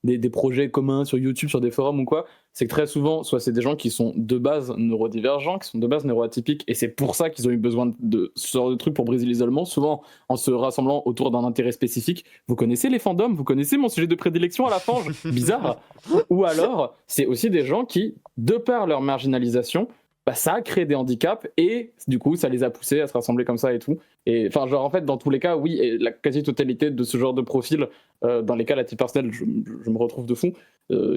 des projets communs sur YouTube, sur des forums ou quoi. C'est que très souvent, soit c'est des gens qui sont de base neurodivergents, qui sont de base neuroatypiques, et c'est pour ça qu'ils ont eu besoin de ce genre de trucs pour briser l'isolement, souvent en se rassemblant autour d'un intérêt spécifique. Vous connaissez les fandoms, vous connaissez mon sujet de prédilection à la fange, bizarre. Ou alors, c'est aussi des gens qui, de par leur marginalisation, bah, ça a créé des handicaps et du coup ça les a poussés à se rassembler comme ça et tout. Et enfin genre en fait dans tous les cas oui, et la quasi-totalité de ce genre de profil dans lesquels à titre personnel je me retrouve de fond,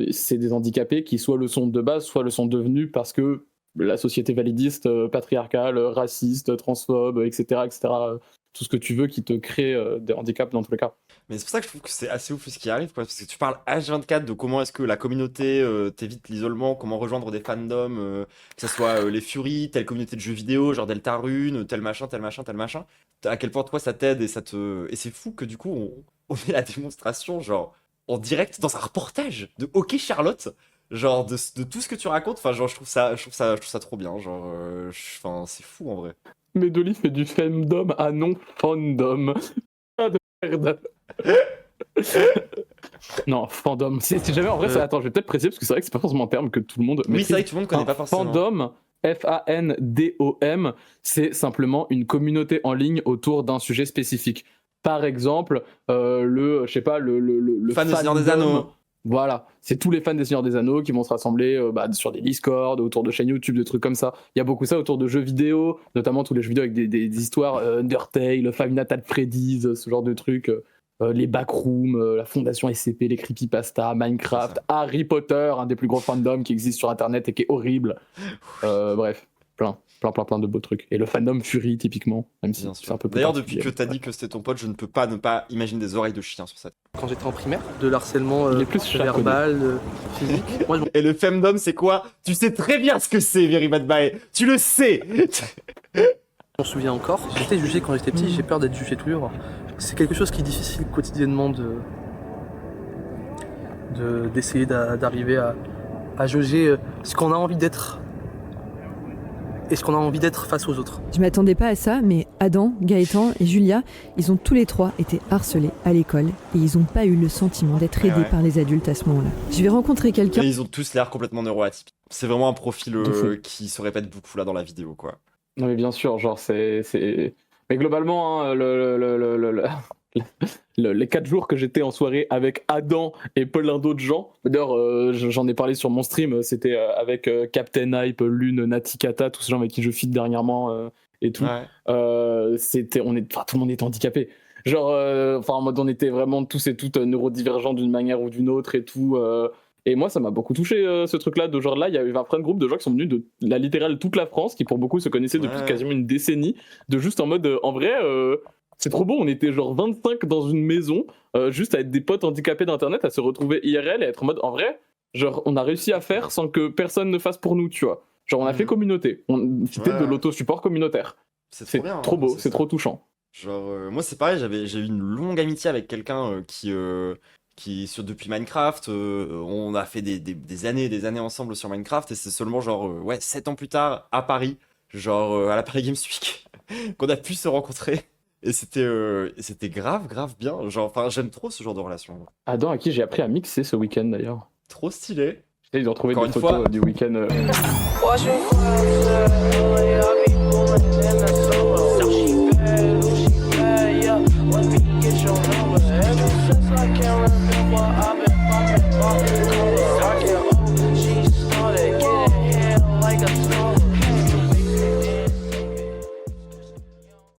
c'est des handicapés qui soit le sont de base, soit le sont devenus parce que la société validiste, patriarcale, raciste, transphobe, etc. Tout ce que tu veux qui te crée des handicaps dans tous les cas. Mais c'est pour ça que je trouve que c'est assez ouf ce qui arrive, quoi, parce que tu parles H24 de comment est-ce que la communauté t'évite l'isolement, comment rejoindre des fandoms, que ce soit les Fury, telle communauté de jeux vidéo, genre Deltarune, tel machin, à quel point toi ça t'aide et et c'est fou que du coup on ait la démonstration genre en direct dans un reportage de OK Charlotte, genre de tout ce que tu racontes, enfin genre je trouve ça trop bien, genre enfin c'est fou en vrai. Mais Dolly fait du fandom à non fandom. Pas de merde. Non, fandom. C'est jamais en vrai. Attends, je vais peut-être préciser parce que c'est vrai que c'est pas forcément un terme que tout le monde. Oui, maîtrise. c'est vrai que tout le monde connaît pas forcément. Fandom, F-A-N-D-O-M, c'est simplement une communauté en ligne autour d'un sujet spécifique. Par exemple, le Fan de Seigneur des Anneaux. Voilà, c'est tous les fans des Seigneurs des Anneaux qui vont se rassembler sur des Discord, autour de chaînes YouTube, des trucs comme ça. Il y a beaucoup ça autour de jeux vidéo, notamment tous les jeux vidéo avec des histoires Undertale, Five Nights at Freddy's, ce genre de trucs. Les backrooms, la fondation SCP, les creepypasta, Minecraft, Harry Potter, un des plus gros fandoms qui existe sur internet et qui est horrible. Bref. plein de beaux trucs. Et le fandom Fury, typiquement, même si Bien c'est sûr. un peu plus D'ailleurs, depuis particulier. que t'as dit que c'était ton pote, je ne peux pas ne pas imaginer des oreilles de chien sur ça. Quand j'étais en primaire, de l'harcèlement Il est plus charbonné. verbal, physique. Moi, je Et le femdom, c'est quoi? Tu sais très bien ce que c'est, Very Bad Bye. Tu le sais. m'en souviens encore. J'étais jugé quand j'étais petit, j'ai peur d'être jugé toujours. C'est quelque chose qui est difficile quotidiennement d'essayer d'arriver à jauger ce qu'on a envie d'être et ce qu'on a envie d'être face aux autres. Je m'attendais pas à ça, mais Adam, Gaëtan et Julia, ils ont tous les trois été harcelés à l'école et ils ont pas eu le sentiment d'être aidés Ouais. par les adultes à ce moment-là. Je vais rencontrer quelqu'un. Et ils ont tous l'air complètement neuroatypiques. C'est vraiment un profil De fou. qui se répète beaucoup là dans la vidéo, quoi. Non mais bien sûr, genre c'est... Mais globalement, hein, les 4 jours que j'étais en soirée avec Adam et plein d'autres gens, d'ailleurs j'en ai parlé sur mon stream, c'était avec Captain Hype, Lune, Natikata, tous ces gens avec qui je feed dernièrement et tout. Ouais. Tout le monde était handicapé. Genre, en mode on était vraiment tous et toutes neurodivergents d'une manière ou d'une autre et tout. Et moi, ça m'a beaucoup touché ce truc-là. De genre là, il y a eu un friend group de gens qui sont venus de la littérale toute la France, qui pour beaucoup se connaissaient depuis Ouais. quasiment une décennie, de juste en mode, en vrai, c'est trop beau. On était genre 25 dans une maison, juste à être des potes handicapés d'internet, à se retrouver IRL et être en mode, en vrai, genre on a réussi à faire sans que personne ne fasse pour nous, tu vois. Genre on a fait communauté. C'était Ouais. de l'auto-support communautaire. C'est C'est trop bien. trop hein, beau, c'est trop touchant. Genre, moi c'est pareil, j'ai eu une longue amitié avec quelqu'un depuis Minecraft. On a fait des années et des années ensemble sur Minecraft et c'est seulement genre 7 ans plus tard à Paris, genre à la Paris Games Week, qu'on a pu se rencontrer. Et c'était grave bien. Genre, enfin, j'aime trop ce genre de relation. Adam, à qui j'ai appris à mixer ce week-end d'ailleurs. Trop stylé. J'essaie de retrouver Encore des une photos fois. du week-end.